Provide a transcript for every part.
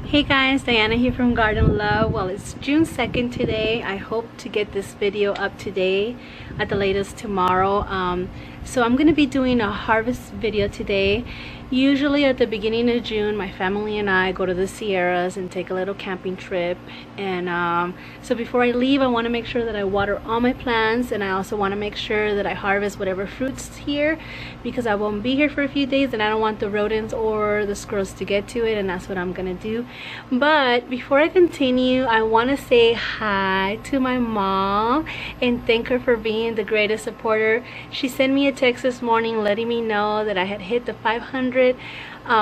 Hey guys, Diana here from Garden Love. Well, it's June 2nd today. I hope to get this video up today, at the latest tomorrow. So I'm going to be doing a harvest video today. Usually at the beginning of June, my family and I go to the Sierras and take a little camping trip. And so before I leave, I want to make sure that I water all my plants, and I also want to make sure that I harvest whatever fruits here, because I won't be here for a few days and I don't want the rodents or the squirrels to get to it, and that's what I'm gonna do. But before I continue, I want to say hi to my mom and thank her for being the greatest supporter. She sent me a text this morning letting me know that I had hit the 500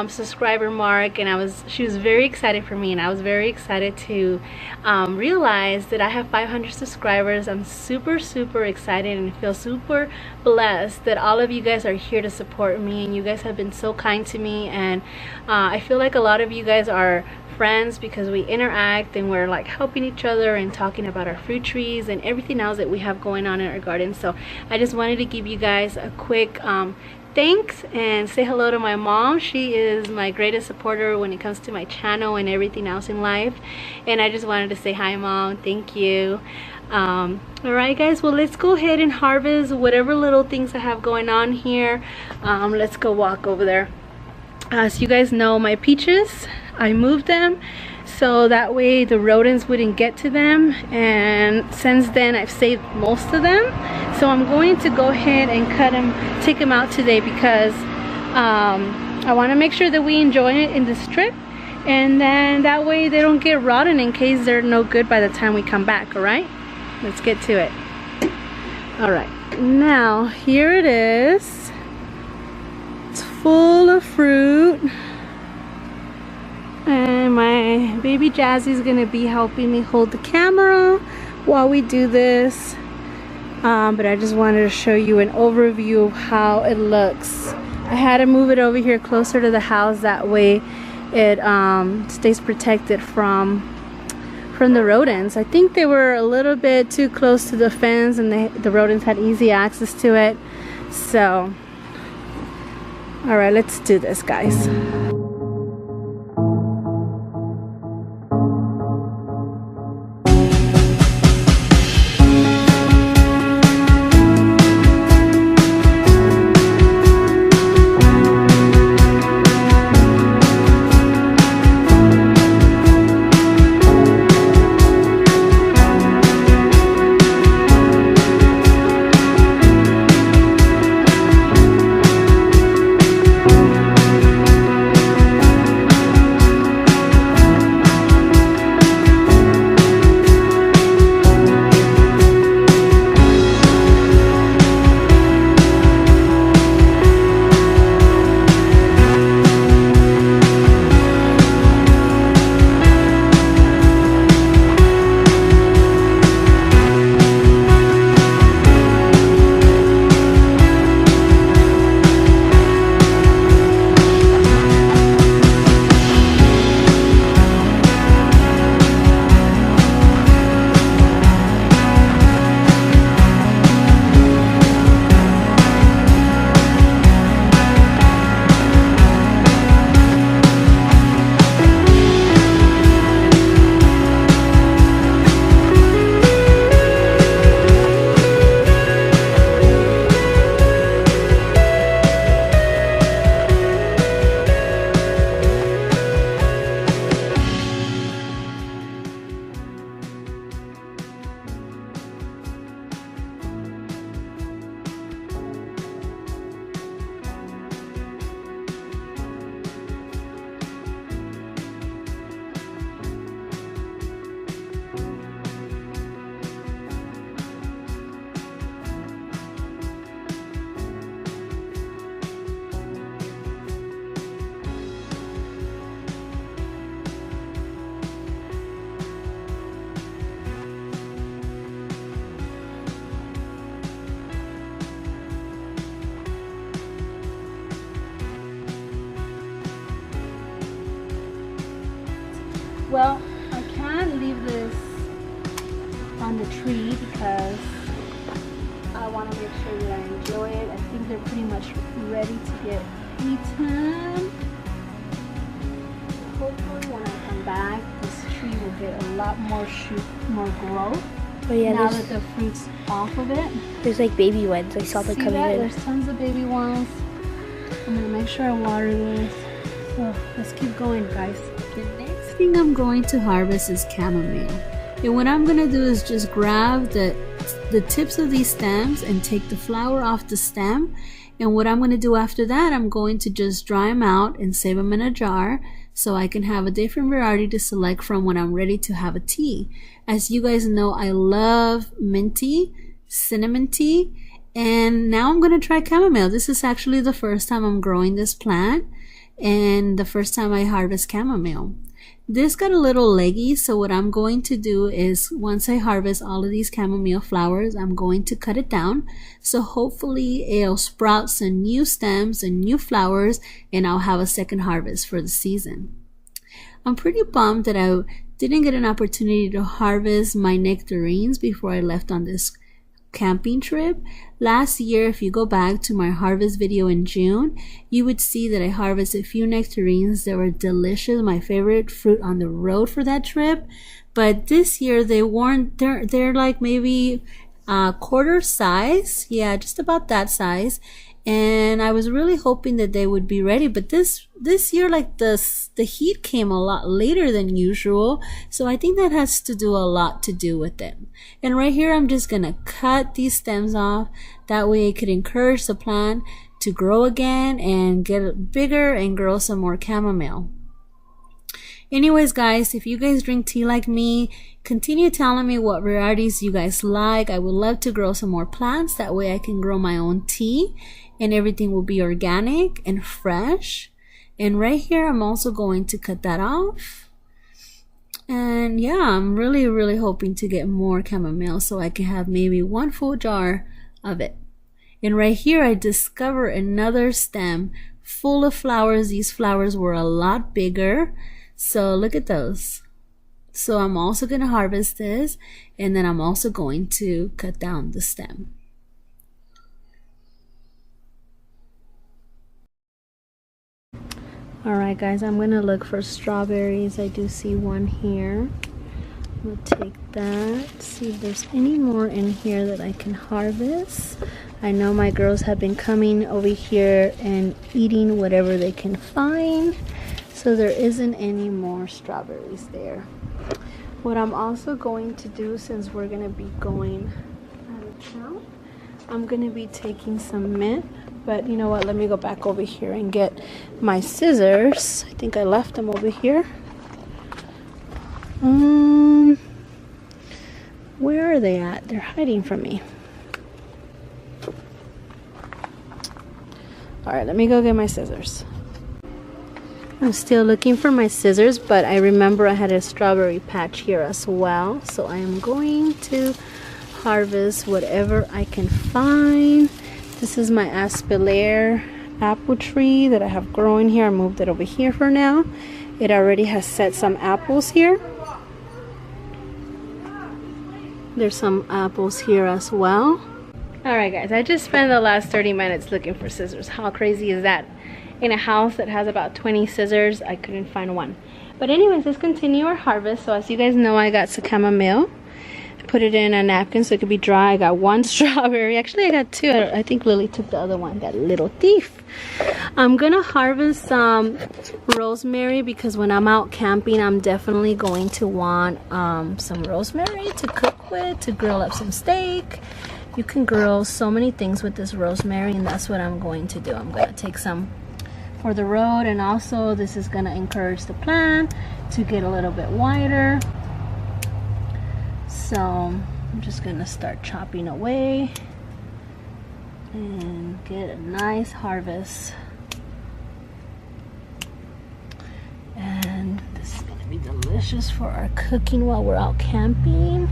subscriber mark, and she was very excited for me, and I was very excited to realize that I have 500 subscribers. I'm super excited and feel super blessed that all of you guys are here to support me, and you guys have been so kind to me. And I feel like a lot of you guys are friends because we interact and we're like helping each other and talking about our fruit trees and everything else that we have going on in our garden. So I just wanted to give you guys a quick thanks and say hello to my mom. She is my greatest supporter when it comes to my channel and everything else in life, and I just wanted to say hi, Mom. Thank you. Alright guys, well, let's go ahead and harvest whatever little things I have going on here. Let's go walk over there. As you guys know, my peaches, I moved them so that way the rodents wouldn't get to them, and since then I've saved most of them. So I'm going to go ahead and take them out today, because I want to make sure that we enjoy it in this trip, and then that way they don't get rotten in case they're no good by the time we come back. Alright, let's get to it. Alright, now here it is. It's full of fruit. And my baby Jazzy is going to be helping me hold the camera while we do this. But I just wanted to show you an overview of how it looks. I had to move it over here closer to the house, that way it stays protected from the rodents. I think they were a little bit too close to the fence, and the rodents had easy access to it. So, alright, let's do this, guys. Well, I can't leave this on the tree because I want to make sure that I enjoy it. I think they're pretty much ready to get eaten. hopefully when I come back, this tree will get a lot more more growth. Oh yeah, now that the fruit's off of it. There's like baby ones. I saw them coming in. There's tons of baby ones. I'm gonna make sure I water this. So let's keep going, guys. The next thing I'm going to harvest is chamomile. And what I'm gonna do is just grab the tips of these stems and take the flower off the stem. And what I'm gonna do after that, I'm going to just dry them out and save them in a jar so I can have a different variety to select from when I'm ready to have a tea. As you guys know, I love mint tea, cinnamon tea, and now I'm gonna try chamomile. This is actually the first time I'm growing this plant and the first time I harvest chamomile. This got a little leggy, so what I'm going to do is once I harvest all of these chamomile flowers, I'm going to cut it down. So hopefully it'll sprout some new stems and new flowers and I'll have a second harvest for the season. I'm pretty bummed that I didn't get an opportunity to harvest my nectarines before I left on this camping trip. Last year, if you go back to my harvest video in June, you would see that I harvested a few nectarines that were delicious, my favorite fruit on the road for that trip. But this year they weren't. They're like maybe quarter size, yeah, just about that size. And I was really hoping that they would be ready, but this year, like the heat came a lot later than usual, so I think that has to do a lot to do with it. And right here, I'm just gonna cut these stems off. That way, it could encourage the plant to grow again and get bigger and grow some more chamomile. Anyways, guys, if you guys drink tea like me, continue telling me what varieties you guys like. I would love to grow some more plants. That way I can grow my own tea and everything will be organic and fresh. And right here, I'm also going to cut that off. And yeah, I'm really hoping to get more chamomile so I can have maybe one full jar of it. And right here, I discover another stem full of flowers. These flowers were a lot bigger. So look at those. So I'm also going to harvest this, and then I'm also going to cut down the stem. Alright guys, I'm going to look for strawberries. I do see one here. We'll take that, see if there's any more in here that I can harvest. I know my girls have been coming over here and eating whatever they can find. So there isn't any more strawberries there. What I'm also going to do, since we're going to be going out of town, I'm going to be taking some mint. But you know what, let me go back over here and get my scissors. I think I left them over here. Where are they at? They're hiding from me. Alright, let me go get my scissors. I'm still looking for my scissors, but I remember I had a strawberry patch here as well. So I am going to harvest whatever I can find. This is my Aspalair apple tree that I have growing here. I moved it over here for now. It already has set some apples here. There's some apples here as well. Alright guys, I just spent the last 30 minutes looking for scissors. How crazy is that? In a house that has about 20 scissors, I couldn't find one. But anyways, let's continue our harvest. So as you guys know, I got some chamomile. Put it in a napkin so it could be dry. I got one strawberry. Actually, I got two. I think Lily took the other one, that little thief. I'm gonna harvest some rosemary because when I'm out camping, I'm definitely going to want some rosemary to cook with, to grill up some steak. You can grill so many things with this rosemary, and that's what I'm going to do. I'm gonna take some for the road, and also this is gonna encourage the plant to get a little bit wider. So I'm just gonna start chopping away and get a nice harvest. And this is gonna be delicious for our cooking while we're out camping.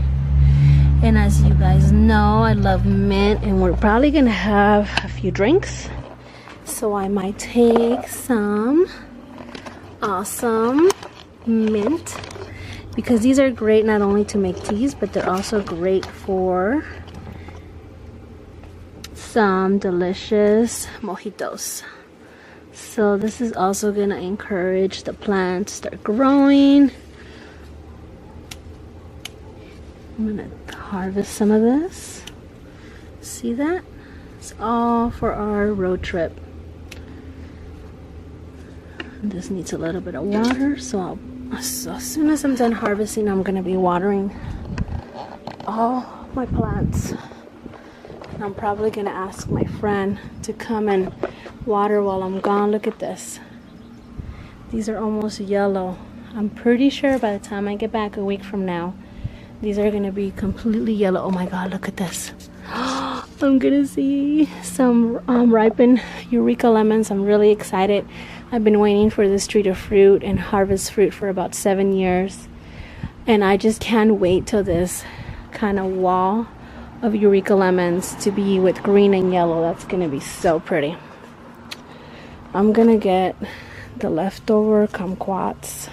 And as you guys know, I love mint, and we're probably gonna have a few drinks. So I might take some awesome mint, because these are great not only to make teas, but they're also great for some delicious mojitos. So this is also gonna encourage the plant to start growing. I'm gonna harvest some of this. See that? It's all for our road trip. This needs a little bit of water, so as soon as I'm done harvesting, I'm gonna be watering all my plants. And I'm probably gonna ask my friend to come and water while I'm gone. Look at this. These are almost yellow. I'm pretty sure by the time I get back a week from now, these are gonna be completely yellow. Oh my God, look at this. I'm gonna see some ripened Eureka lemons. I'm really excited. I've been waiting for this tree to fruit and harvest fruit for about 7 years. And I just can't wait till this kind of wall of Eureka lemons to be with green and yellow. That's gonna be so pretty. I'm gonna get the leftover kumquats.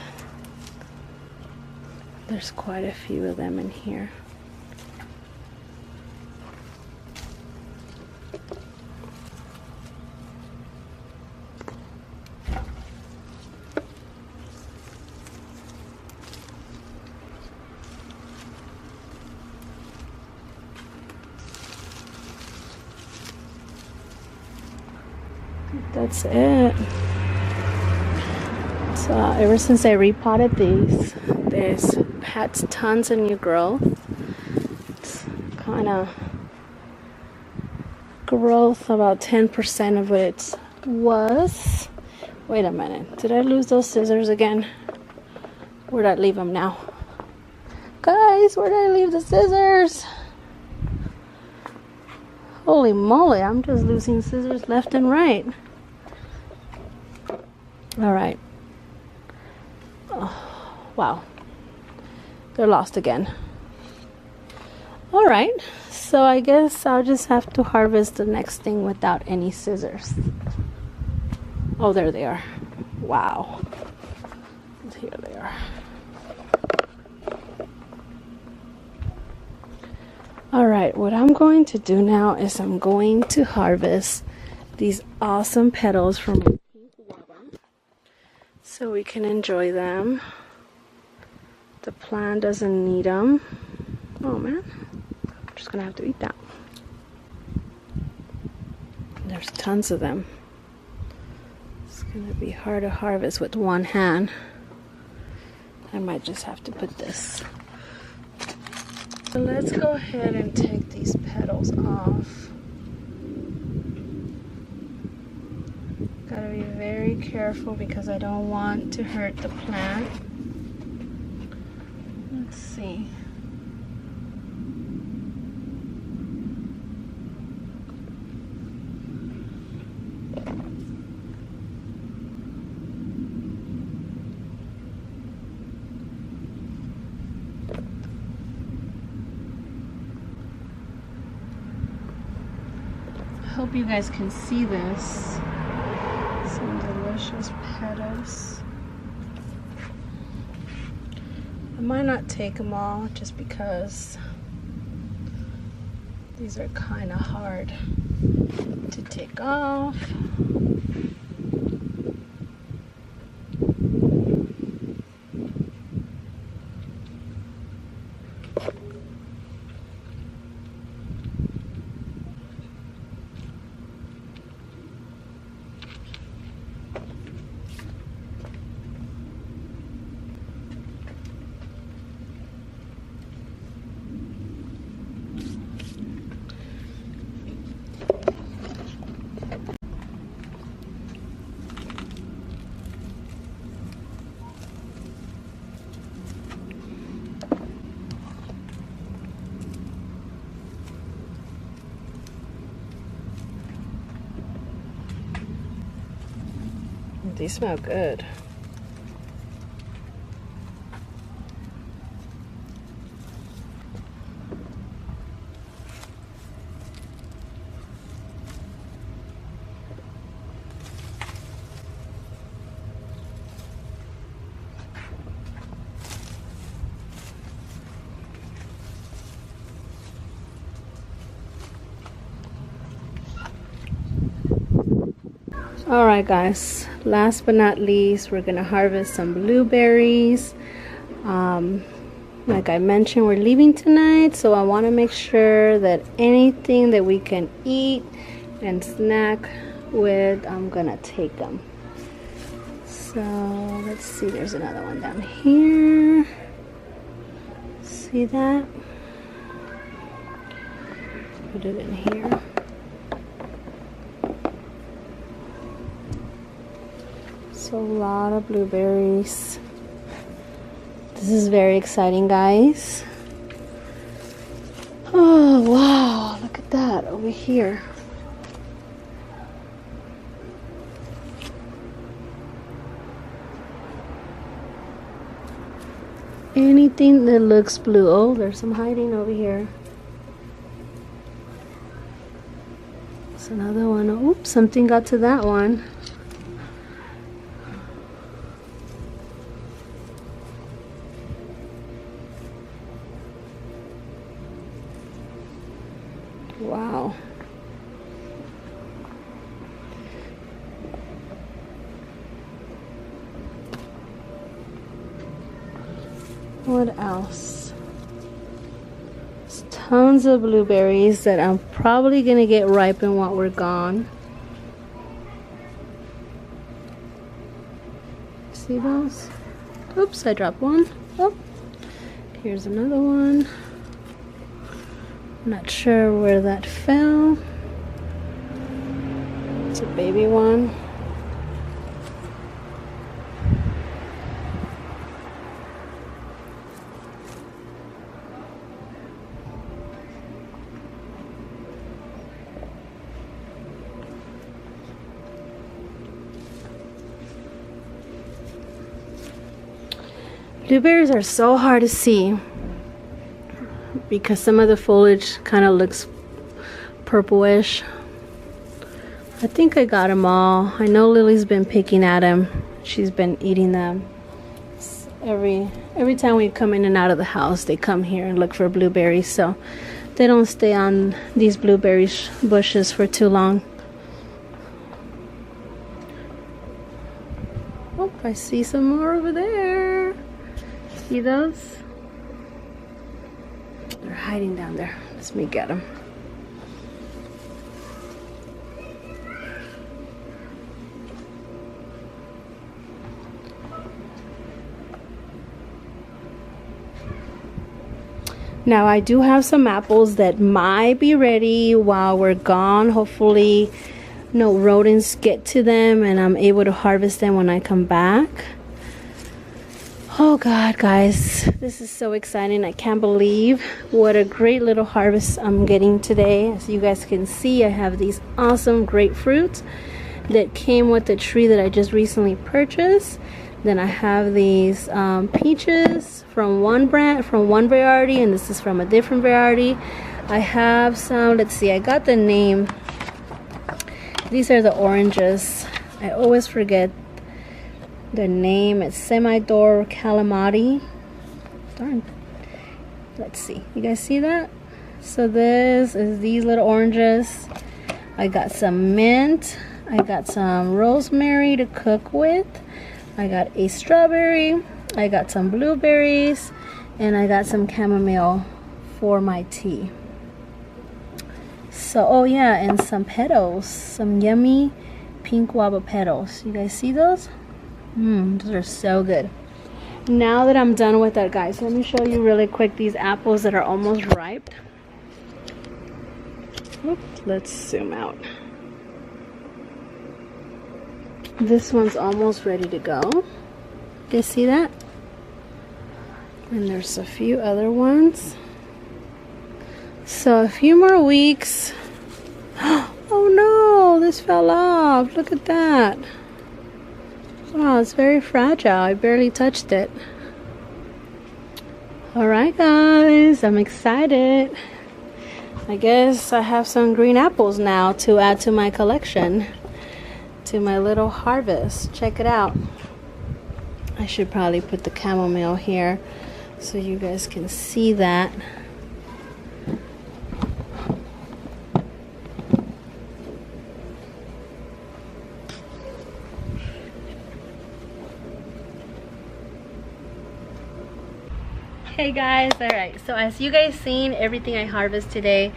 There's quite a few of them in here. That's it. So ever since I repotted these, there's had tons of new growth. It's kind of growth, about 10% of it was. Wait a minute, did I lose those scissors again? Where'd I leave them now? Guys, where did I leave the scissors? Holy moly, I'm just losing scissors left and right. All right. Oh, wow. They're lost again. All right. So I guess I'll just have to harvest the next thing without any scissors. Oh, there they are. Wow. Here they are. All right. What I'm going to do now is I'm going to harvest these awesome petals from Guava so we can enjoy them. The plant doesn't need them. Oh man, I'm just gonna have to eat that. There's tons of them. It's gonna be hard to harvest with one hand. I might just have to put this. So let's go ahead and take these petals off. Gotta be very careful because I don't want to hurt the plant. Let's see. I hope you guys can see this. Some delicious petals. I might not take them all just because these are kind of hard to take off. These smell good. Alright guys, last but not least, we're gonna harvest some blueberries. Like I mentioned, we're leaving tonight, so I want to make sure that anything that we can eat and snack with, I'm gonna take them. So let's see, there's another one down here. See that? Put it in here. So a lot of blueberries. This is very exciting, guys. Oh wow, look at that over here. Anything that looks blue. Oh, there's some hiding over here. There's another one. Oops, something got to that one. Wow. What else? There's tons of blueberries that I'm probably gonna get ripened while we're gone. See those? Oops, I dropped one. Oh, here's another one. Not sure where that fell. It's a baby one. Blueberries are so hard to see because some of the foliage kind of looks purplish. I think I got them all. I know Lily's been picking at them. She's been eating them. Every time we come in and out of the house, they come here and look for blueberries, so they don't stay on these blueberry bushes for too long. Oh, I see some more over there. See those? They're hiding down there. Let's me get them. Now I do have some apples that might be ready while we're gone. Hopefully no rodents get to them and I'm able to harvest them when I come back. Oh God, guys, this is so exciting. I can't believe what a great little harvest I'm getting today. As you guys can see, I have these awesome grapefruits that came with the tree that I just recently purchased. Then I have these peaches from one variety, and this is from a different variety. I have some, let's see, I got the name. These are the oranges. I always forget the name. It's Semidor Calamari. Darn. Let's see. You guys see that? So this is these little oranges. I got some mint. I got some rosemary to cook with. I got a strawberry. I got some blueberries. And I got some chamomile for my tea. So, oh yeah, and some petals. Some yummy pink guava petals. You guys see those? Those are so good. Now that I'm done with that, guys, let me show you really quick these apples that are almost ripe. Oops, let's zoom out. This one's almost ready to go. You guys see that? And there's a few other ones. So a few more weeks. Oh no, this fell off. Look at that. Wow, it's very fragile. I barely touched it. Alright guys, I'm excited. I guess I have some green apples now to add to my collection. To my little harvest. Check it out. I should probably put the chamomile here so you guys can see that. Hey guys, all right, so as you guys seen everything I harvest today,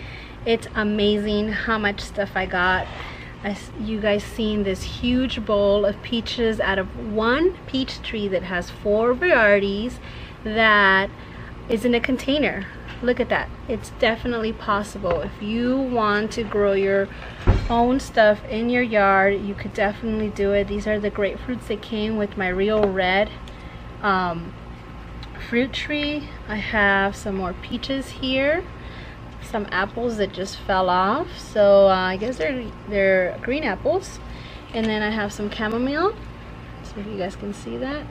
it's amazing how much stuff I got. As you guys seen this huge bowl of peaches out of one peach tree that has 4 varieties that is in a container. Look at that. It's definitely possible. If you want to grow your own stuff in your yard, you could definitely do it. These are the grapefruits that came with my real red fruit tree. I have some more peaches here, some apples that just fell off, so I guess they're green apples. And then I have some chamomile, so if you guys can see that.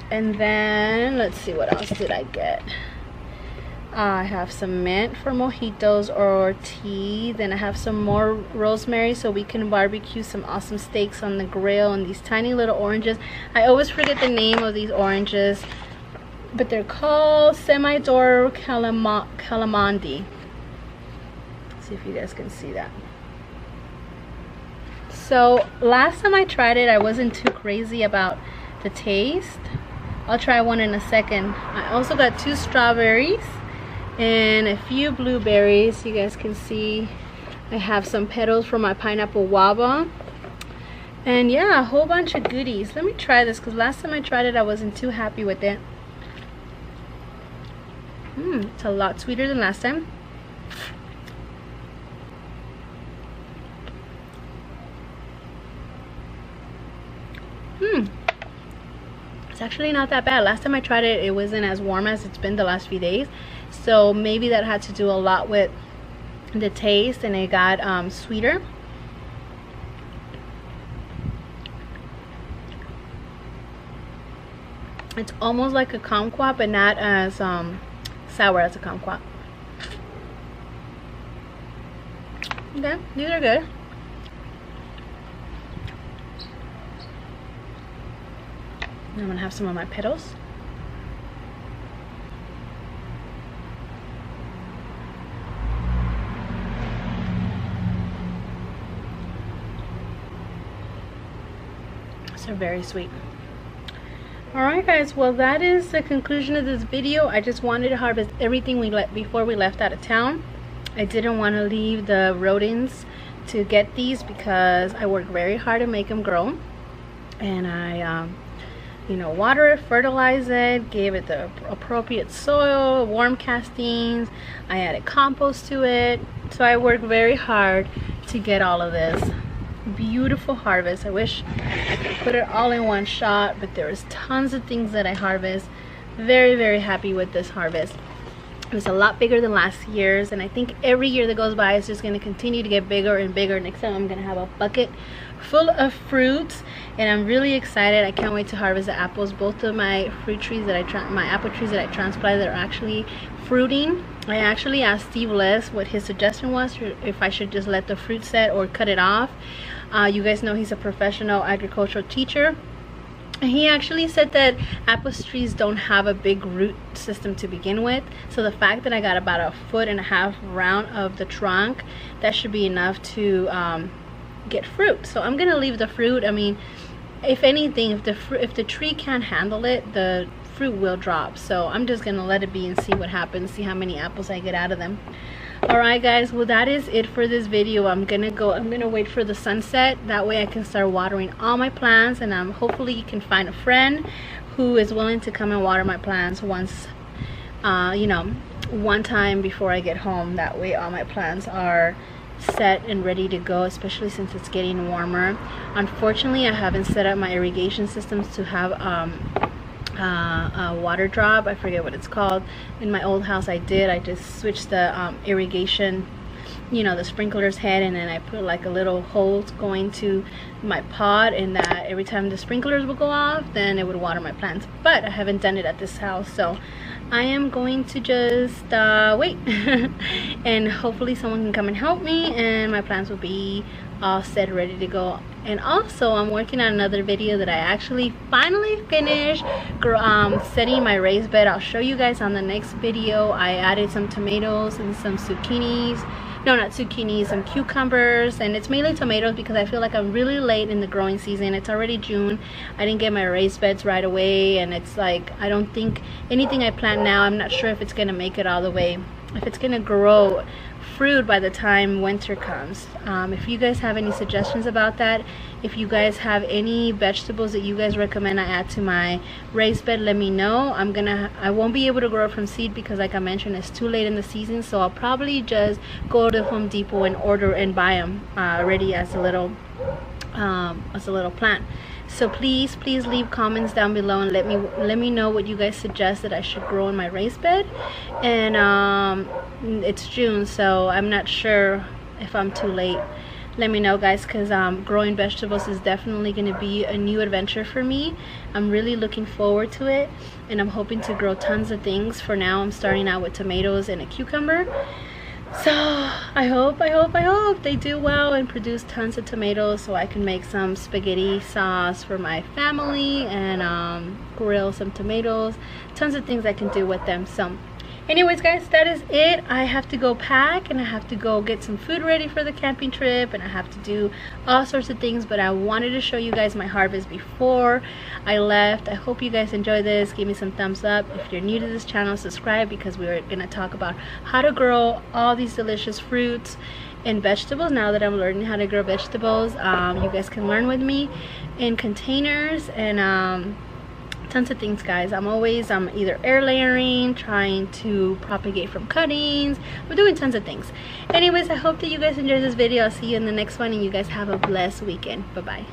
And then let's see, what else did I get? I have some mint for mojitos or tea. Then I have some more rosemary so we can barbecue some awesome steaks on the grill. And these tiny little oranges, I always forget the name of these oranges, but they're called Semidor Calamandi. See if you guys can see that. So last time I tried it, I wasn't too crazy about the taste. I'll try one in a second. I also got 2 strawberries and a few blueberries. You guys can see I have some petals for my pineapple guava. And yeah, a whole bunch of goodies. Let me try this because last time I tried it, I wasn't too happy with it. It's a lot sweeter than last time. It's actually not that bad. Last time I tried it, it wasn't as warm as it's been the last few days. So maybe that had to do a lot with the taste, and it got sweeter. It's almost like a kumquat, but not as sour as a kumquat. Okay, these are good. I'm gonna have some of my petals. These are very sweet. Alright guys, well that is the conclusion of this video. I just wanted to harvest everything before we left out of town. I didn't want to leave the rodents to get these because I worked very hard to make them grow. And I you know, water it, fertilize it, gave it the appropriate soil, worm castings. I added compost to it. So I worked very hard to get all of this beautiful harvest. I wish I could put it all in one shot, but there's tons of things that I harvest. Very, very happy with this harvest. It was a lot bigger than last year's, and I think every year that goes by it's just going to continue to get bigger and bigger. Next time I'm going to have a bucket full of fruits, and I'm really excited. I can't wait to harvest the apples. Both of my fruit trees that my apple trees that I transplanted are actually fruiting. I actually asked Steve Les what his suggestion was, if I should just let the fruit set or cut it off. You guys know he's a professional agricultural teacher. He actually said that apple trees don't have a big root system to begin with, so the fact that I got about 1.5 feet round of the trunk, that should be enough to get fruit. So I'm gonna leave the fruit. I mean, if anything, if the tree can't handle it, the fruit will drop. So I'm just gonna let it be and see what happens, see how many apples I get out of them. Alright guys, well that is it for this video. I'm gonna wait for the sunset. That way I can start watering all my plants, and hopefully you can find a friend who is willing to come and water my plants once, you know, one time before I get home. That way all my plants are set and ready to go, especially since it's getting warmer. Unfortunately, I haven't set up my irrigation systems to have a water drop. I forget what it's called. In my old house I did. I just switched the irrigation, you know, the sprinkler's head, and then I put like a little hole going to my pot, and that every time the sprinklers would go off, then it would water my plants. But I haven't done it at this house, so I am going to just wait and hopefully someone can come and help me, and my plants will be all set, ready to go. And also I'm working on another video that I actually finally finished setting my raised bed. I'll show you guys on the next video. I added some tomatoes and some zucchinis no, not zucchini, some cucumbers, and it's mainly tomatoes because I feel like I'm really late in the growing season. It's already June. I didn't get my raised beds right away, and it's like I don't think anything I plant now, I'm not sure if it's gonna make it all the way, if it's gonna grow fruit by the time winter comes. If you guys have any suggestions about that, if you guys have any vegetables that you guys recommend I add to my raised bed, let me know. I won't be able to grow it from seed because, like I mentioned, it's too late in the season, so I'll probably just go to Home Depot and order and buy them ready as a little plant. So please leave comments down below and let me know what you guys suggest that I should grow in my raised bed. And it's June, so I'm not sure if I'm too late. Let me know, guys, because growing vegetables is definitely going to be a new adventure for me. I'm really looking forward to it, and I'm hoping to grow tons of things. For now, I'm starting out with tomatoes and a cucumber. So I hope they do well and produce tons of tomatoes so I can make some spaghetti sauce for my family and grill some tomatoes. Tons of things I can do with them. So anyways, guys, that is it. I have to go pack, and I have to go get some food ready for the camping trip, and I have to do all sorts of things, but I wanted to show you guys my harvest before I left. I hope you guys enjoy this. Give me some thumbs up. If you're new to this channel, subscribe, because we're gonna talk about how to grow all these delicious fruits and vegetables. Now that I'm learning how to grow vegetables, you guys can learn with me in containers and tons of things, guys. I'm either air layering, trying to propagate from cuttings. We're doing tons of things. Anyways, I hope that you guys enjoyed this video. I'll see you in the next one, and you guys have a blessed weekend. Bye bye.